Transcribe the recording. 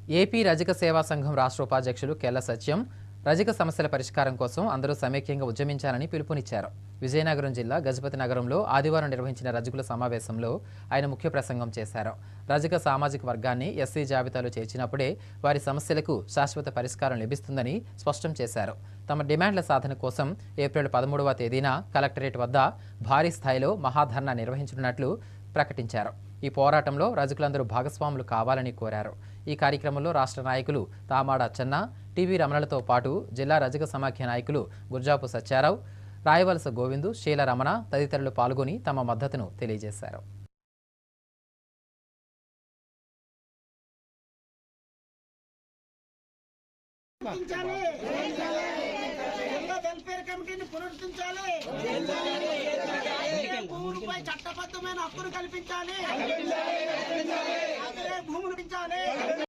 AP రజక సేవా సంఘం రాష్ట్ర ఉపాధ్యక్షులు కెల్ల సత్యం రజక సమస్యల పరిష్కారం కోసం అందరూ సమైక్యంగా ఉద్యమించాలని పిలుపునిచ్చారు. విజయనగరం జిల్లా గజపతి నగరంలో ఆదివారం నిర్వహించిన రజకుల సమావేశంలో ఆయన ముఖ్య ప్రసంగం చేశారు. రజక సామాజిక వర్గాన్ని ఎస్సీ జాబితాలో చేర్చినప్పుడే వారి సమస్యలకు శాశ్వత పరిష్కారం లభిస్తుందని స్పష్టం చేశారు. తమ డిమాండ్ల సాధన కోసం ఏప్రిల్ 13వ తేదీన కలెక్టరేట్ వద్ద భారీ స్థాయిలో మహాధర్నా నిర్వహించనున్నట్లు ప్రకటించారు. ఈ పోరాటంలో రజకులందరూ భాగస్వాములు కావాలని కోరారు. ఈ కార్యక్రమంలో రాష్ట్ర నాయకులు తామాడ అచ్చన్న, టీవీ రమణలతో పాటు జిల్లా రజక సమాఖ్య నాయకులు గుర్జాపు సత్యారావు, రాయవలస గోవిందు, శీల రమణ తదితరులు పాల్గొని తమ మద్దతును తెలియజేశారు. చట్టబద్ధమైన హక్కును కల్పించాలి. భూములు